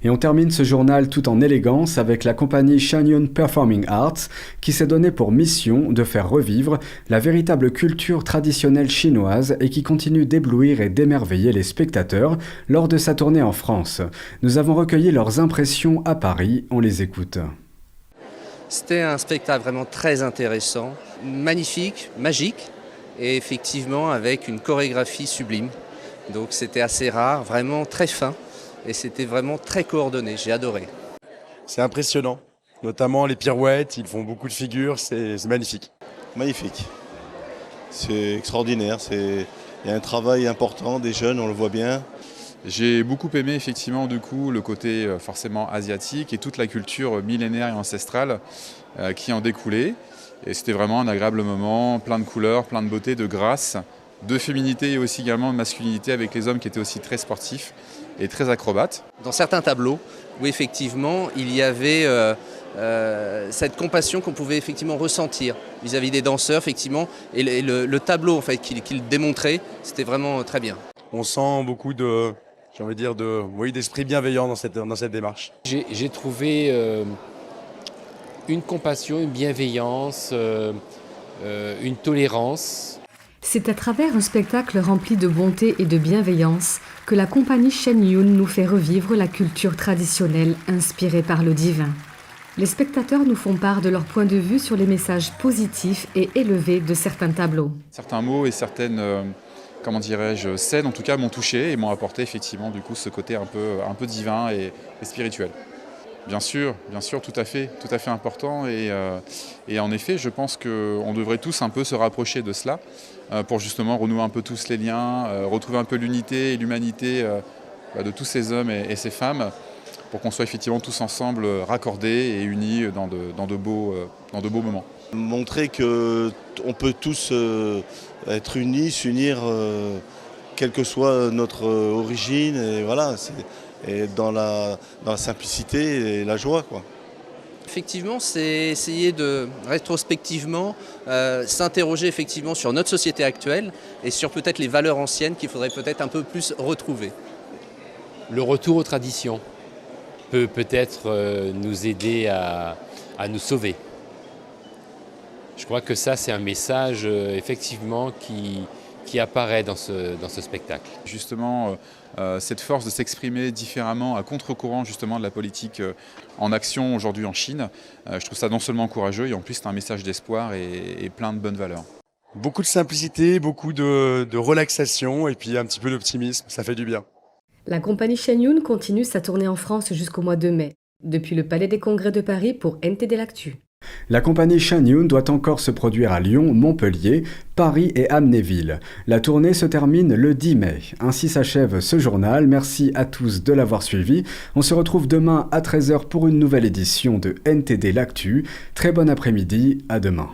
Et on termine ce journal tout en élégance avec la compagnie Shenyun Performing Arts qui s'est donné pour mission de faire revivre la véritable culture traditionnelle chinoise et qui continue d'éblouir et d'émerveiller les spectateurs lors de sa tournée en France. Nous avons recueilli leurs impressions à Paris, on les écoute. C'était un spectacle vraiment très intéressant, magnifique, magique et effectivement avec une chorégraphie sublime. Donc c'était assez rare, vraiment très fin et c'était vraiment très coordonné, j'ai adoré. C'est impressionnant, notamment les pirouettes, ils font beaucoup de figures, c'est magnifique. Magnifique, c'est extraordinaire, il y a un travail important des jeunes, on le voit bien. J'ai beaucoup aimé effectivement du coup le côté forcément asiatique et toute la culture millénaire et ancestrale qui en découlait. Et c'était vraiment un agréable moment, plein de couleurs, plein de beauté, de grâce, de féminité et aussi également de masculinité avec les hommes qui étaient aussi très sportifs et très acrobates. Dans certains tableaux où effectivement il y avait cette compassion qu'on pouvait effectivement ressentir vis-à-vis des danseurs effectivement et le tableau en fait qu'il démontrait, c'était vraiment très bien. On sent beaucoup d'esprit bienveillant dans cette démarche. J'ai trouvé une compassion, une bienveillance, une tolérance. C'est à travers un spectacle rempli de bonté et de bienveillance que la compagnie Shenyun nous fait revivre la culture traditionnelle inspirée par le divin. Les spectateurs nous font part de leur point de vue sur les messages positifs et élevés de certains tableaux. Certains mots et certaines scènes en tout cas m'ont touché et m'ont apporté effectivement du coup ce côté un peu divin et spirituel. Bien sûr, tout à fait important et en effet je pense qu'on devrait tous un peu se rapprocher de cela pour justement renouer un peu tous les liens, retrouver un peu l'unité et l'humanité de tous ces hommes et ces femmes pour qu'on soit effectivement tous ensemble raccordés et unis dans de beaux moments. Montrer qu'on peut tous être unis, s'unir, quelle que soit notre origine, et voilà, et dans la simplicité et la joie, quoi. Effectivement, c'est essayer de rétrospectivement s'interroger effectivement sur notre société actuelle et sur peut-être les valeurs anciennes qu'il faudrait peut-être un peu plus retrouver. Le retour aux traditions peut peut-être nous aider à nous sauver. Je crois que ça, c'est un message effectivement qui apparaît dans ce spectacle. Justement, cette force de s'exprimer différemment à contre-courant justement de la politique en action aujourd'hui en Chine, je trouve ça non seulement courageux et en plus c'est un message d'espoir et plein de bonnes valeurs. Beaucoup de simplicité, beaucoup de relaxation et puis un petit peu d'optimisme, ça fait du bien. La compagnie Shenyun continue sa tournée en France jusqu'au mois de mai, depuis le Palais des Congrès de Paris pour NTD L'Actu. La compagnie Shenyun doit encore se produire à Lyon, Montpellier, Paris et Amnéville. La tournée se termine le 10 mai. Ainsi s'achève ce journal. Merci à tous de l'avoir suivi. On se retrouve demain à 13h pour une nouvelle édition de NTD L'Actu. Très bon après-midi, à demain.